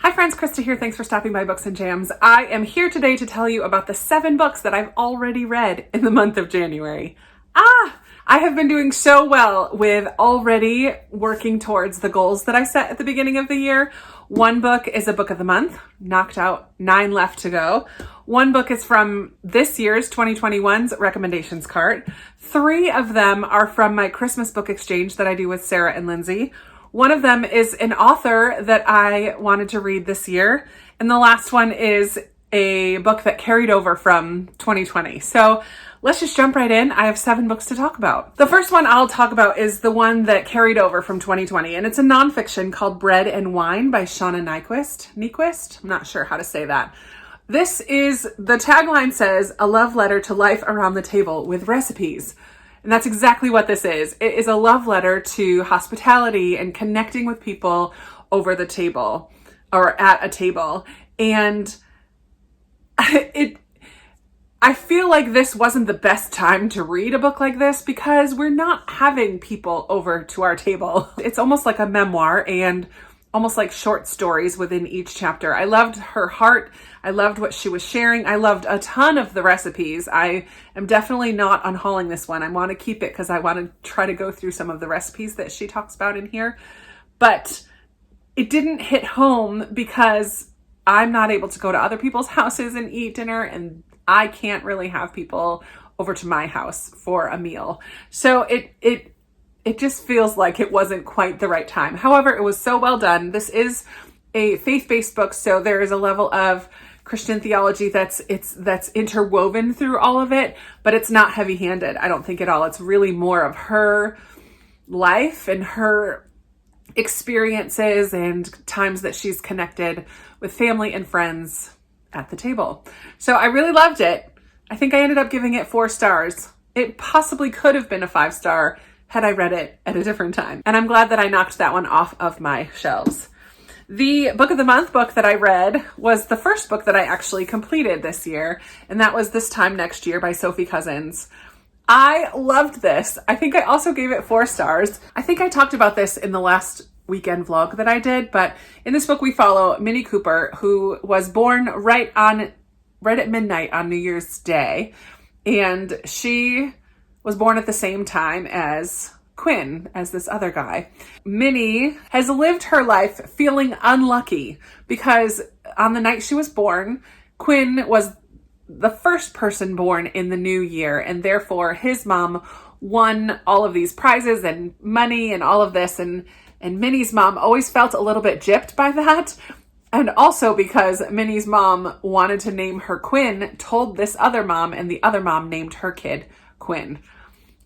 Hi friends, Krista here. Thanks for stopping by Books and Jams. I am here today to tell you about the 7 books that I've already read in the month of January. I have been doing so well with already working towards the goals that I set at the beginning of the year. 1 book is a book of the month, knocked out 9 left to go. 1 book is from this year's 2021's recommendations cart. 3 of them are from my Christmas book exchange that I do with Sarah and Lindsay. 1 of them is an author that I wanted to read this year. And the last one is a book that carried over from 2020. So let's just jump right in. I have 7 books to talk about. The first one I'll talk about is the one that carried over from 2020. And it's a nonfiction called Bread and Wine by Shauna Niequist. I'm not sure how to say that. This is, the tagline says, a love letter to life around the table with recipes. And that's exactly what this is. It is a love letter to hospitality and connecting with people over the table or at a table. And I feel like this wasn't the best time to read a book like this because we're not having people over to our table. It's almost like a memoir and almost like short stories within each chapter. I loved her heart. I loved what she was sharing. I loved a ton of the recipes. I am definitely not unhauling this one. I want to keep it because I want to try to go through some of the recipes that she talks about in here. But it didn't hit home because I'm not able to go to other people's houses and eat dinner, and I can't really have people over to my house for a meal. So it just feels like it wasn't quite the right time. However, it was so well done. This is a faith-based book, so there is a level of Christian theology that's interwoven through all of it, but it's not heavy-handed, I don't think at all. It's really more of her life and her experiences and times that she's connected with family and friends at the table. So I really loved it. I think I ended up giving it 4 stars. It possibly could have been a 5-star had I read it at a different time. And I'm glad that I knocked that one off of my shelves. The book of the month book that I read was the first book that I actually completed this year, and that was This Time Next Year by Sophie Cousins. I loved this. I think I also gave it 4 stars. I think I talked about this in the last weekend vlog that I did, but in this book we follow Minnie Cooper, who was born right at midnight on New Year's Day, and she was born at the same time as Quinn, as this other guy. Minnie has lived her life feeling unlucky because on the night she was born, Quinn was the first person born in the new year, and therefore his mom won all of these prizes and money and all of this, and Minnie's mom always felt a little bit gypped by that. And also because Minnie's mom wanted to name her Quinn, told this other mom, and the other mom named her kid Quinn,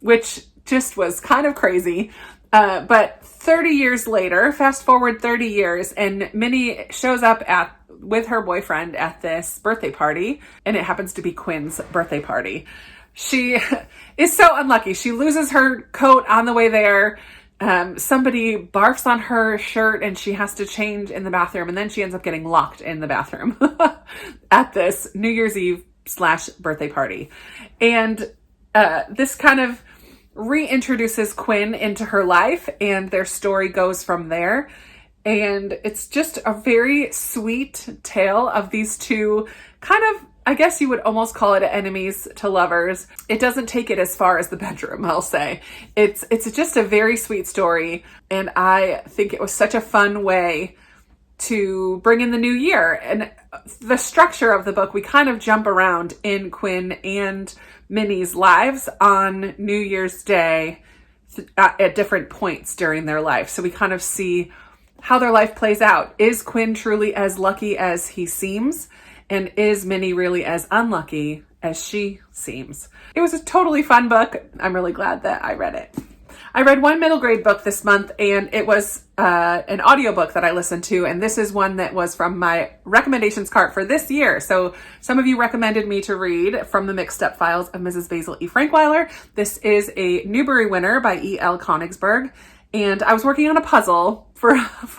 which just was kind of crazy. But 30 years later, fast forward 30 years, and Minnie shows up with her boyfriend at this birthday party, and it happens to be Quinn's birthday party. She is so unlucky. She loses her coat on the way there. Somebody barfs on her shirt and she has to change in the bathroom, and then she ends up getting locked in the bathroom at this New Year's Eve / birthday party. And this kind of reintroduces Quinn into her life, and their story goes from there. And it's just a very sweet tale of these two kind of, I guess you would almost call it enemies to lovers. It doesn't take it as far as the bedroom, I'll say. It's just a very sweet story, and I think it was such a fun way to bring in the new year. And the structure of the book, we kind of jump around in Quinn and Minnie's lives on New Year's Day at different points during their life. So we kind of see how their life plays out. Is Quinn truly as lucky as he seems? And is Minnie really as unlucky as she seems? It was a totally fun book. I'm really glad that I read it. I read 1 middle grade book this month, and it was an audiobook that I listened to, and this is one that was from my recommendations cart for this year. So some of you recommended me to read From the Mixed Up Files of Mrs. Basil E. Frankweiler. This is a Newbery winner by E.L. Konigsberg, And I was working on a puzzle for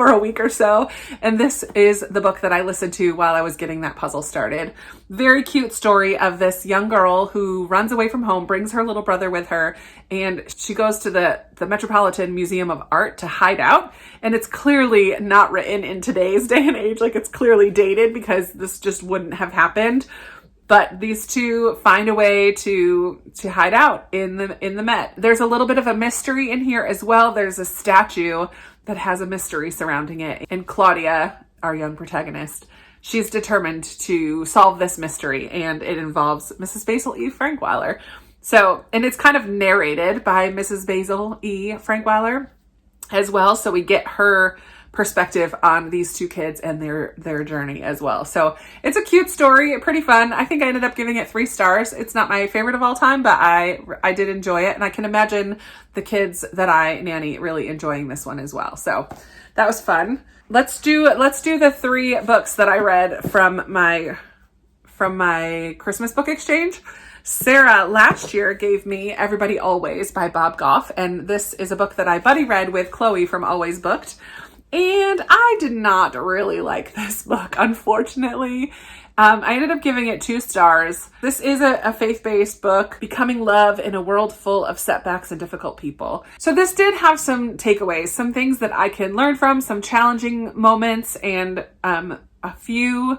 a week or so, and this is the book that I listened to while I was getting that puzzle started. Very cute story of this young girl who runs away from home, brings her little brother with her, and she goes to the Metropolitan Museum of Art to hide out. And it's clearly not written in today's day and age, like it's clearly dated because this just wouldn't have happened. But these two find a way to hide out in the Met. There's a little bit of a mystery in here as well. There's a statue that has a mystery surrounding it. And Claudia, our young protagonist, she's determined to solve this mystery, and it involves Mrs. Basil E. Frankweiler. So, and it's kind of narrated by Mrs. Basil E. Frankweiler as well. So we get her perspective on these two kids and their journey as well. So it's a cute story, pretty fun. I think I ended up giving it 3 stars. It's not my favorite of all time, but I did enjoy it, and I can imagine the kids that I nanny really enjoying this one as well. So that was fun. Let's do the 3 books that I read from my Christmas book exchange. Sarah last year gave me Everybody Always by Bob Goff, and this is a book that I buddy read with Chloe from Always Booked. And I did not really like this book, unfortunately. I ended up giving it 2 stars. This is a faith-based book, becoming love in a world full of setbacks and difficult people. So this did have some takeaways, some things that I can learn from, some challenging moments, and a few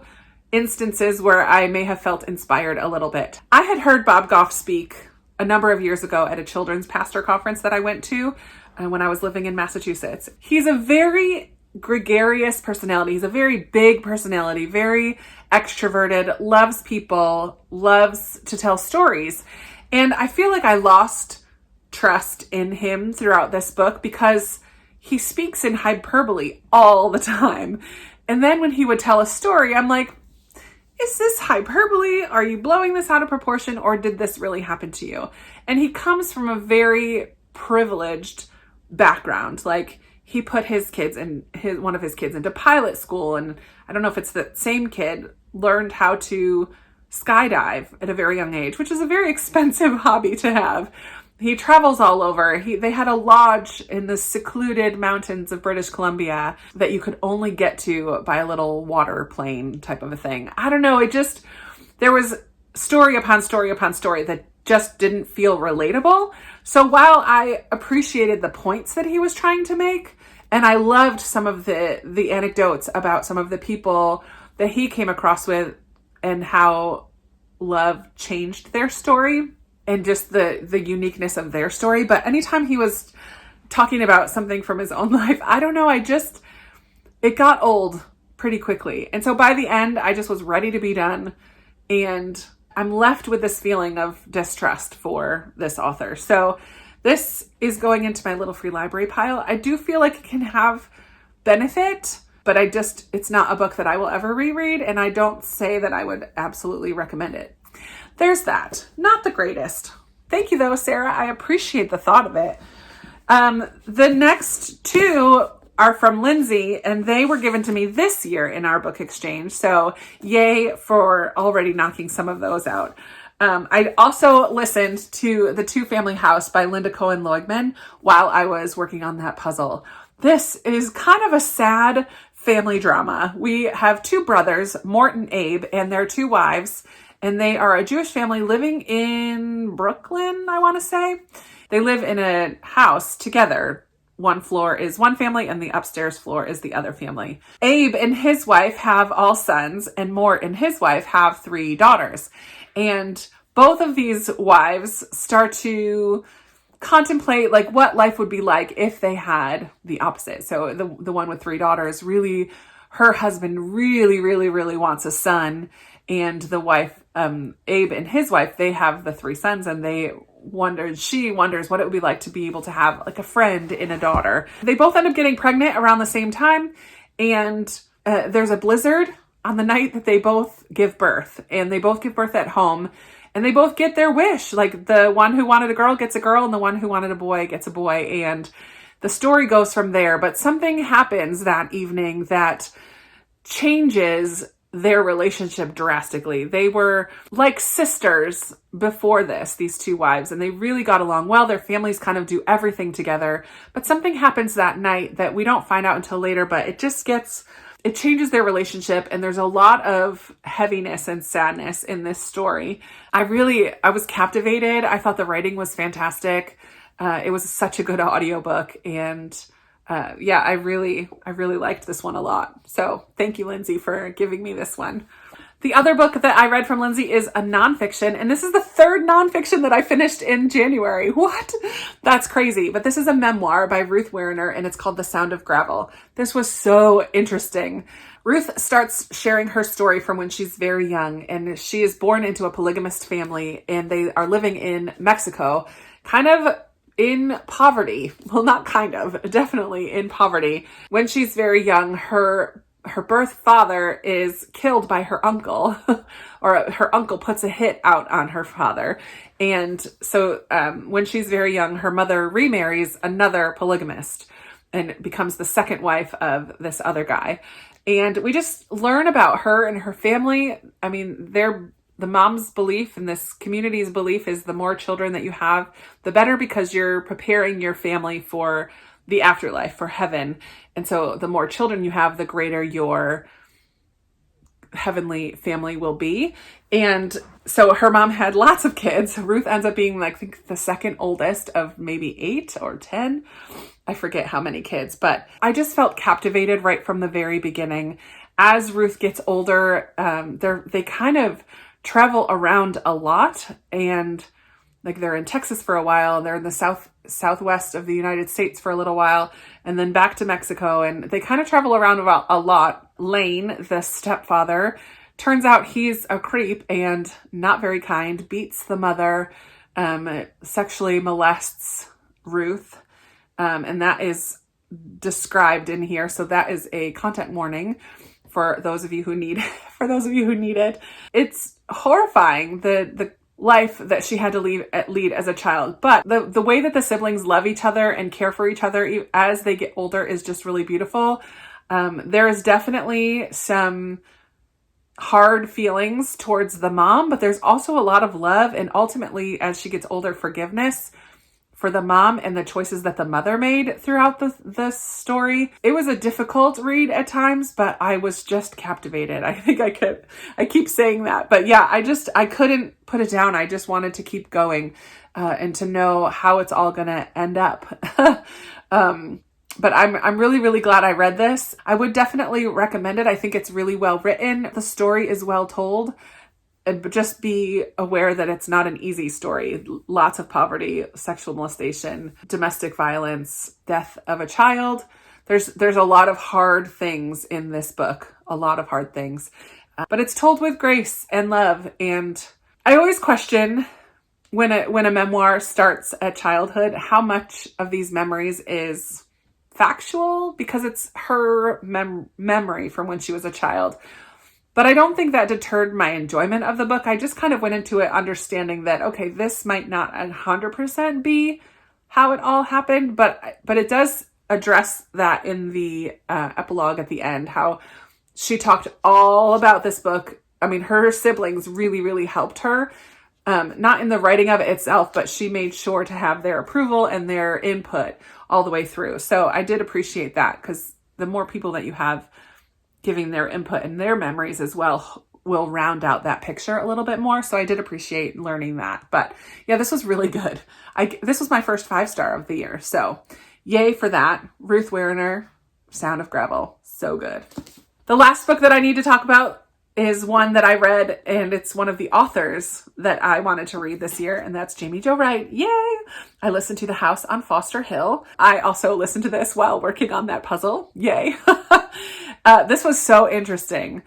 instances where I may have felt inspired a little bit. I had heard Bob Goff speak a number of years ago at a children's pastor conference that I went to when I was living in Massachusetts. He's a very gregarious personality. He's a very big personality, very extroverted, loves people, loves to tell stories. And I feel like I lost trust in him throughout this book because he speaks in hyperbole all the time. And then when he would tell a story, I'm like, is this hyperbole? Are you blowing this out of proportion, or did this really happen to you? And he comes from a very privileged background. Like, he put one of his kids into pilot school, and I don't know if it's the same kid, learned how to skydive at a very young age, which is a very expensive hobby to have. He travels all over. They had a lodge in the secluded mountains of British Columbia that you could only get to by a little water plane type of a thing. I don't know. There was story upon story upon story that just didn't feel relatable. So while I appreciated the points that he was trying to make, and I loved some of the anecdotes about some of the people that he came across with and how love changed their story and just the uniqueness of their story. But anytime he was talking about something from his own life, I don't know, it got old pretty quickly. And so by the end, I just was ready to be done. And I'm left with this feeling of distrust for this author. So this is going into my little free library pile. I do feel like it can have benefit, but it's not a book that I will ever reread. And I don't say that I would absolutely recommend it. There's that. Not the greatest. Thank you though, Sarah. I appreciate the thought of it. The next 2 are from Lindsay, and they were given to me this year in our book exchange. So yay for already knocking some of those out. I also listened to The Two Family House by Linda Cohen Loigman while I was working on that puzzle. This is kind of a sad family drama. We have 2 brothers, Mort and Abe, and their 2 wives, and they are a Jewish family living in Brooklyn, I want to say. They live in a house together. One floor is one family and the upstairs floor is the other family. Abe and his wife have all sons, and Mort and his wife have 3 daughters. And both of these wives start to contemplate like what life would be like if they had the opposite. So the one with 3 daughters, really, her husband really, really, really wants a son. And the wife, Abe and his wife, they have the 3 sons, and she wonders what it would be like to be able to have like a friend in a daughter. They both end up getting pregnant around the same time, and there's a blizzard on the night that they both give birth, and they both give birth at home, and they both get their wish. Like, the one who wanted a girl gets a girl, and the one who wanted a boy gets a boy, and the story goes from there. But something happens that evening that changes their relationship drastically. They were like sisters before this, these two wives, and they really got along well. Their families kind of do everything together. But something happens that night that we don't find out until later, but it changes their relationship, and there's a lot of heaviness and sadness in this story. I was captivated. I thought the writing was fantastic. It was such a good audiobook, and I really liked this one a lot. So thank you, Lindsay, for giving me this one. The other book that I read from Lindsay is a nonfiction, and this is the third nonfiction that I finished in January. What? That's crazy. But this is a memoir by Ruth Werner, and it's called The Sound of Gravel. This was so interesting. Ruth starts sharing her story from when she's very young, and she is born into a polygamist family, and they are living in Mexico, kind of in poverty. Well, not kind of, definitely in poverty. When she's very young, her birth father is killed by her uncle, or her uncle puts a hit out on her father. And so when she's very young, her mother remarries another polygamist and becomes the second wife of this other guy. And we just learn about her and her family. I mean, the mom's belief and this community's belief is the more children that you have, the better, because you're preparing your family for the afterlife, for heaven. And so the more children you have, the greater your heavenly family will be. And so her mom had lots of kids. Ruth ends up being, I think, the second oldest of maybe 8 or 10. I forget how many kids, but I just felt captivated right from the very beginning. As Ruth gets older, they kind of travel around a lot, and they're in Texas for a while, and they're in the southwest of the United States for a little while, and then back to Mexico, and they kind of travel around a lot. Lane, the stepfather, turns out he's a creep and not very kind, beats the mother, sexually molests Ruth, and that is described in here. So that is a content warning for those of you who need it. It's horrifying, the life that she had to lead as a child. But the way that the siblings love each other and care for each other as they get older is just really beautiful. There is definitely some hard feelings towards the mom, but there's also a lot of love, and ultimately, as she gets older, forgiveness for the mom and the choices that the mother made throughout the story. It was a difficult read at times, but I was just captivated. I think I keep saying that, but yeah, I couldn't put it down. I just wanted to keep going, and to know how it's all gonna end up. But I'm really, really glad I read this. I would definitely recommend it. I think it's really well written. The story is well told. But just be aware that it's not an easy story. Lots of poverty, sexual molestation, domestic violence, death of a child. There's a lot of hard things in this book, a lot of hard things. But it's told with grace and love. And I always question when a memoir starts at childhood, how much of these memories is factual, because it's her memory from when she was a child. But I don't think that deterred my enjoyment of the book. I just kind of went into it understanding that, okay, this might not 100% be how it all happened, but it does address that in the epilogue at the end, how she talked all about this book. I mean, her siblings really, really helped her, not in the writing of it itself, but she made sure to have their approval and their input all the way through. So I did appreciate that, because the more people that you have giving their input and their memories as well will round out that picture a little bit more. So I did appreciate learning that. But yeah, this was really good. This was my first 5-star of the year. So yay for that. Ruth Werner, Sound of Gravel. So good. The last book that I need to talk about is one that I read, and it's one of the authors that I wanted to read this year, and that's Jamie Jo Wright. Yay! I listened to The House on Foster Hill. I also listened to this while working on that puzzle. Yay! This was so interesting.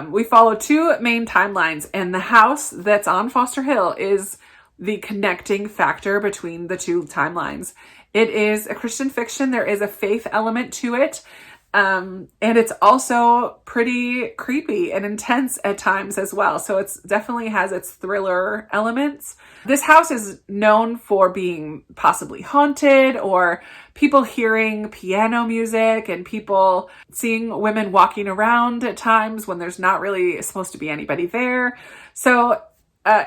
We follow 2 main timelines, and the house that's on Foster Hill is the connecting factor between the 2 timelines. It is a Christian fiction. There is a faith element to it. And it's also pretty creepy and intense at times as well. So it's definitely has its thriller elements. This house is known for being possibly haunted, or people hearing piano music and people seeing women walking around at times when there's not really supposed to be anybody there. So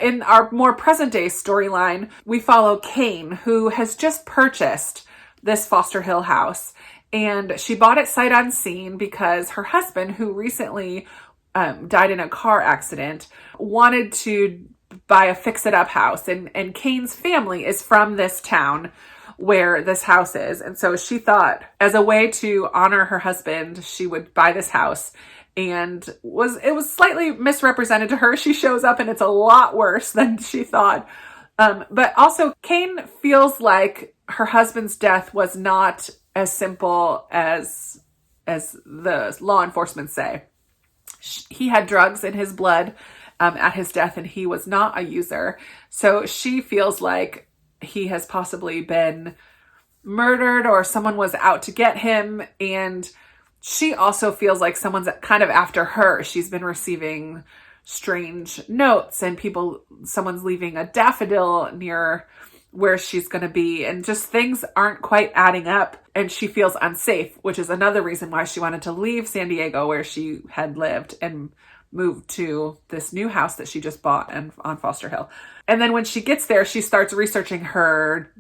in our more present day storyline, we follow Kane, who has just purchased this Foster Hill house. And she bought it sight unseen because her husband, who recently died in a car accident, wanted to buy a fix-it-up house. And Kane's family is from this town where this house is. And so she thought, as a way to honor her husband, she would buy this house. And it was slightly misrepresented to her. She shows up and it's a lot worse than she thought. But also, Kane feels like her husband's death was not as simple as the law enforcement say. He had drugs in his blood at his death, and he was not a user. So she feels like he has possibly been murdered, or someone was out to get him. And she also feels like someone's kind of after her. She's been receiving strange notes and someone's leaving a daffodil near where she's going to be, and just things aren't quite adding up, and she feels unsafe, which is another reason why she wanted to leave San Diego, where she had lived, and move to this new house that she just bought on Foster Hill. And then when she gets there, she starts researching her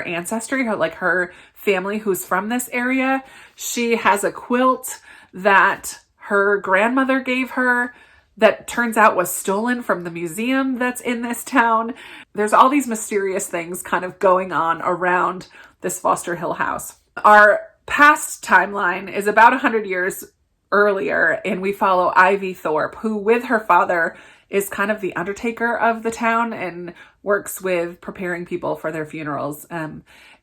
ancestry, her family who's from this area. She has a quilt that her grandmother gave her that turns out was stolen from the museum that's in this town. There's all these mysterious things kind of going on around this Foster Hill house. Our past timeline is about 100 years earlier, and we follow Ivy Thorpe, who with her father is kind of the undertaker of the town and works with preparing people for their funerals.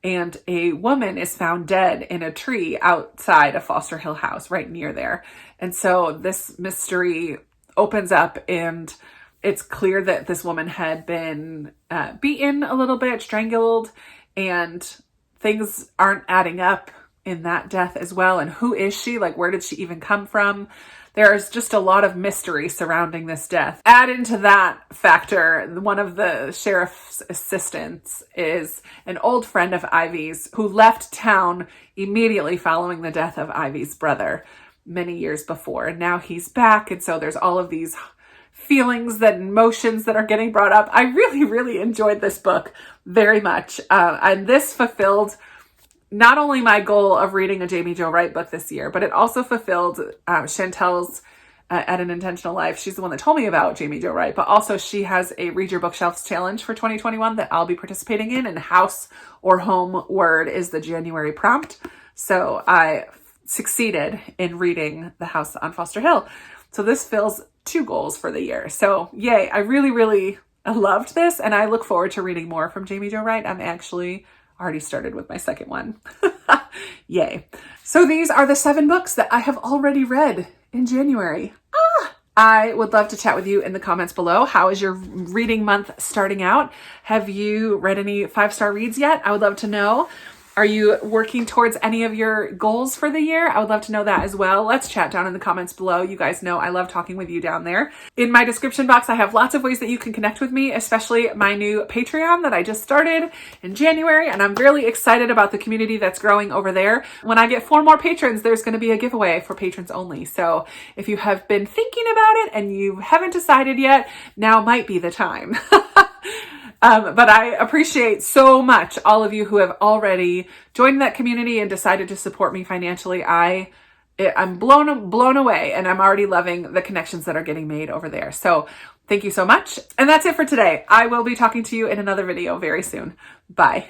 And a woman is found dead in a tree outside a Foster Hill house right near there. And so this mystery opens up, and it's clear that this woman had been beaten a little bit, strangled, and things aren't adding up in that death as well. And who is she? Where did she even come from? There's just a lot of mystery surrounding this death. Add into that factor, one of the sheriff's assistants is an old friend of Ivy's who left town immediately following the death of Ivy's brother many years before. And now he's back. And so there's all of these feelings and emotions that are getting brought up. I really, really enjoyed this book very much. And this fulfilled not only my goal of reading a Jamie Jo Wright book this year, but it also fulfilled Chantel's At an Intentional Life. She's the one that told me about Jamie Jo Wright, but also she has a Read Your Bookshelves challenge for 2021 that I'll be participating in, and House or Home Word is the January prompt. So I succeeded in reading The House on Foster Hill. So this fills 2 goals for the year. So yay, I really, really loved this, and I look forward to reading more from Jamie Jo Wright. I'm actually already started with my second one. Yay. So these are the 7 books that I have already read in January. I would love to chat with you in the comments below. How is your reading month starting out? Have you read any 5-star reads yet? I would love to know. Are you working towards any of your goals for the year? I would love to know that as well. Let's chat down in the comments below. You guys know I love talking with you down there. In my description box, I have lots of ways that you can connect with me, especially my new Patreon that I just started in January. And I'm really excited about the community that's growing over there. When I get 4 more patrons, there's going to be a giveaway for patrons only. So if you have been thinking about it and you haven't decided yet, now might be the time. But I appreciate so much all of you who have already joined that community and decided to support me financially. I'm blown away, and I'm already loving the connections that are getting made over there. So thank you so much. And that's it for today. I will be talking to you in another video very soon. Bye.